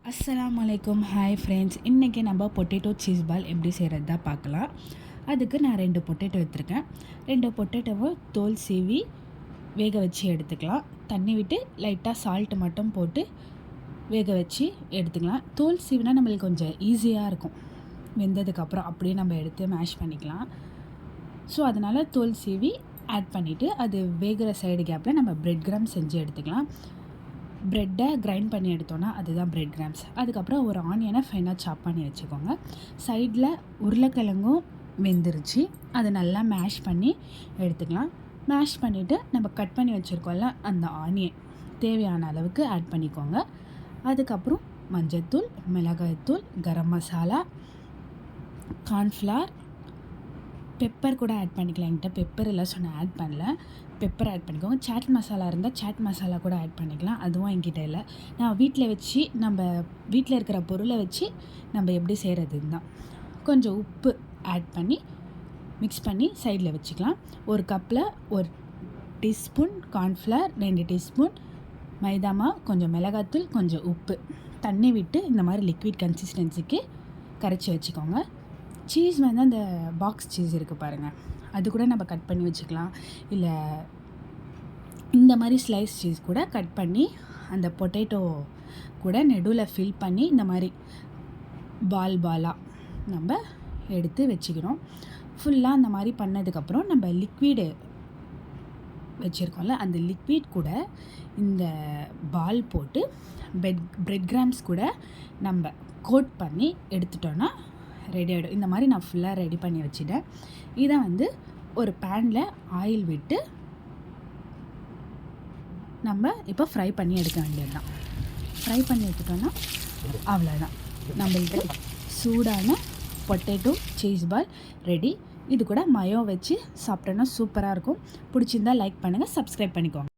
அஸ்ஸலாமு அலைக்கும். Hi friends, இன்றைக்கி நம்ம பொட்டேட்டோ சீஸ் பால் எப்படி செய்கிறது தான் பார்க்கலாம். அதுக்கு நான் 2 பொட்டேட்டோ எடுத்துருக்கேன். 2 பொட்டேட்டோவை தோல் சீவி வேக வச்சு எடுத்துக்கலாம். தண்ணி விட்டு லைட்டாக சால்ட்டு மட்டும் போட்டு வேக வச்சு எடுத்துக்கலாம். தோல் சீவினா நம்மளுக்கு கொஞ்சம் ஈஸியாக இருக்கும். வெந்ததுக்கப்புறம் அப்படியே நம்ம எடுத்து மேஷ் பண்ணிக்கலாம். ஸோ அதனால் தோல் சீவி ஆட் பண்ணிவிட்டு அது வேகிற சைடு கேப்பில் நம்ம பிரெட் கிராம் செஞ்சு எடுத்துக்கலாம். ப்ரெட்டை கிரைண்ட் பண்ணி எடுத்தோன்னா அதுதான் பிரெட் கிராம்ஸ். அதுக்கப்புறம் ஒரு ஆனியனை ஃபைனாக சாப் பண்ணி வச்சுக்கோங்க. சைடில் உருளைக்கிழங்கும் வெந்துருச்சு, அதை நல்லா மேஷ் பண்ணி எடுத்துக்கலாம். மேஷ் பண்ணிவிட்டு நம்ம கட் பண்ணி வச்சுருக்கோம்ல அந்த ஆனியன் தேவையான அளவுக்கு ஆட் பண்ணிக்கோங்க. அதுக்கப்புறம் மஞ்சள்தூள், மிளகாய்த்தூள், கரம் மசாலா, கார்ன்ஃப்ளவர், பெப்பர் கூட ஆட் பண்ணிக்கலாம். என்கிட்ட பெப்பர் இல்லை, ஸோ நான் ஆட் பண்ணல. பெப்பர் ஆட் பண்ணிக்கோங்க. சாட் மசாலா இருந்தால் சாட் மசாலா கூட ஆட் பண்ணிக்கலாம். அதுவும் என்கிட்ட இல்லை. நான் வீட்டில் வச்சு நம்ம வீட்டில் இருக்கிற பொருளை வச்சு நம்ம எப்படி செய்கிறதுன்னு தான். கொஞ்சம் உப்பு ஆட் பண்ணி மிக்ஸ் பண்ணி சைடில் வச்சுக்கலாம். ஒரு கப்பில் 1 டீஸ்பூன் கார்ன்ஃப்ளவர், 2 டீஸ்பூன் மைதா மாவு, கொஞ்சம் மிளகாத்தூள், கொஞ்சம் உப்பு, தண்ணி விட்டு இந்த மாதிரி லிக்விட் கன்சிஸ்டன்சிக்கு கரைச்சி வச்சுக்கோங்க. சீஸ் வந்து அந்த பாக்ஸ் சீஸ் இருக்குது பாருங்கள், அது கூட நம்ம கட் பண்ணி வச்சுக்கலாம். இல்லை இந்த மாதிரி ஸ்லைஸ் சீஸ் கூட கட் பண்ணி அந்த பொட்டேட்டோ கூட நடுவில் ஃபில் பண்ணி இந்த மாதிரி பாலாக நம்ம எடுத்து வச்சுக்கிறோம். ஃபுல்லாக அந்த மாதிரி பண்ணதுக்கப்புறம் நம்ம லிக்விடு வச்சுருக்கோம்ல, அந்த லிக்விட் கூட இந்த பால் போட்டு பிரெட் கிராம்ஸ் கூட நம்ம கோட் பண்ணி எடுத்துட்டோன்னா ரெடி ஆகிடும். இந்த மாதிரி நான் ஃபுல்லாக ரெடி பண்ணி வச்சுட்டேன். இதை வந்து ஒரு பேனில் ஆயில் விட்டு நம்ம இப்போ ஃப்ரை பண்ணி எடுக்க வேண்டியது தான். ஃப்ரை பண்ணி எடுத்துட்டோன்னா அவ்வளோதான், நம்மளுக்கு சூடான பொட்டேட்டோ சீஸ் பால் ரெடி. இது கூட மயோ வச்சு சாப்பிட்டோன்னா சூப்பராக இருக்கும். பிடிச்சிருந்தா லைக் பண்ணுங்கள், சப்ஸ்கிரைப் பண்ணிக்கோங்க.